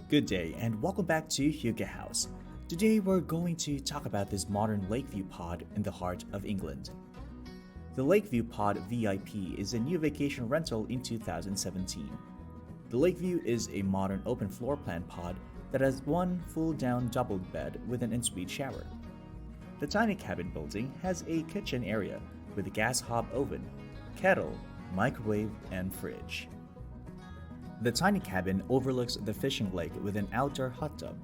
Good day and welcome back to Hugo House. Today we're going to talk about this modern Lakeview pod in the heart of England. The Lakeview Pod VIP is a new vacation rental in 2017. The Lakeview is a modern open floor plan pod that has one full down double bed with an ensuite shower. The tiny cabin building has a kitchen area with a gas hob oven, kettle, microwave, and fridge. The tiny cabin overlooks the fishing lake with an outdoor hot tub.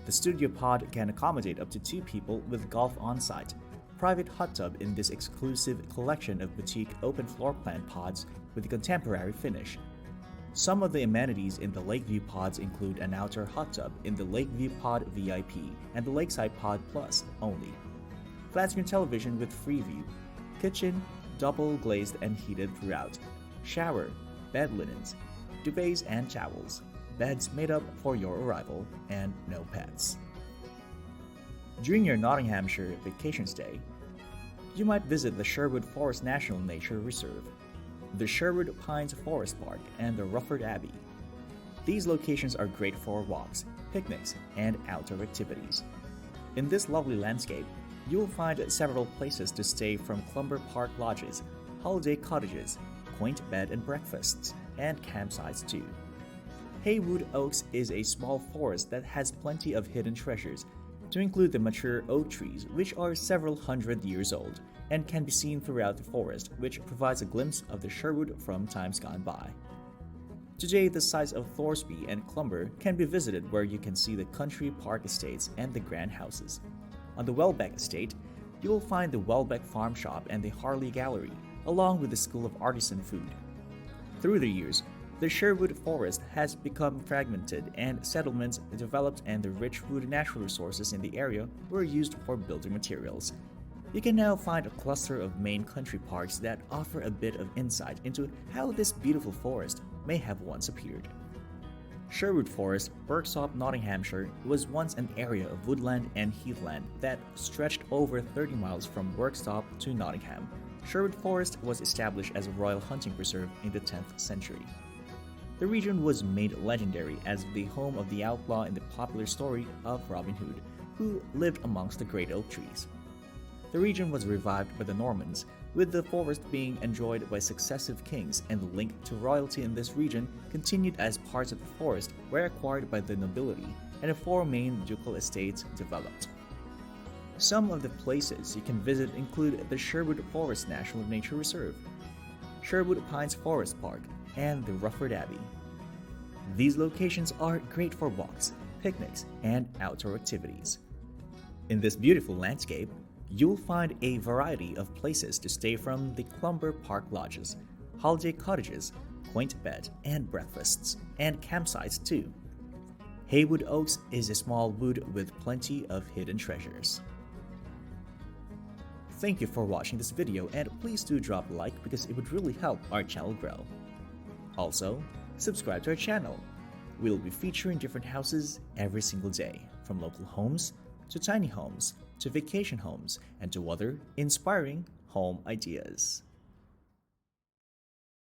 The studio pod can accommodate up to 2 people with golf on-site, private hot tub in this exclusive collection of boutique open floor plan pods with a contemporary finish. Some of the amenities in the Lakeview Pods include an outdoor hot tub in the Lakeview Pod VIP and the Lakeside Pod Plus only, flat screen television with Freeview, kitchen, double glazed and heated throughout, shower, bed linens, duvets and towels, beds made up for your arrival, and no pets. During your Nottinghamshire vacation stay, you might visit the Sherwood Forest National Nature Reserve, the Sherwood Pines Forest Park, and the Rockford Abbey. These locations are great for walks, picnics, and outdoor activities. In this lovely landscape, you will find several places to stay, from Clumber Park lodges, holiday cottages, quaint bed and breakfasts, and campsites too. Haywood Oaks is a small forest that has plenty of hidden treasures, to include the mature oak trees, which are several hundred years old and can be seen throughout the forest, which provides a glimpse of the Sherwood from times gone by. Today, the sites of Thoresby and Clumber can be visited, where you can see the country park estates and the grand houses. On the Welbeck estate, you will find the Welbeck Farm Shop and the Harley Gallery, along with the School of Artisan Food. Through the years, the Sherwood Forest has become fragmented and settlements developed, and the rich wood natural resources in the area were used for building materials. You can now find a cluster of main country parks that offer a bit of insight into how this beautiful forest may have once appeared. Sherwood Forest, Berksop, Nottinghamshire, was once an area of woodland and heathland that stretched over 30 miles from Berksop to Nottingham. Sherwood Forest was established as a royal hunting preserve in the 10th century. The region was made legendary as the home of the outlaw in the popular story of Robin Hood, who lived amongst the great oak trees. The region was revived by the Normans, with the forest being enjoyed by successive kings, and the link to royalty in this region continued as parts of the forest were acquired by the nobility and the 4 main ducal estates developed. Some of the places you can visit include the Sherwood Forest National Nature Reserve, Sherwood Pines Forest Park, and the Rockford Abbey. These locations are great for walks, picnics, and outdoor activities. In this beautiful landscape, you'll find a variety of places to stay, from the Clumber Park lodges, holiday cottages, quaint bed and breakfasts, and campsites too. Haywood Oaks is a small wood with plenty of hidden treasures. Thank you for watching this video, and please do drop a like because it would really help our channel grow. Also, subscribe to our channel. We'll be featuring different houses every single day, from local homes to tiny homes to vacation homes and to other inspiring home ideas.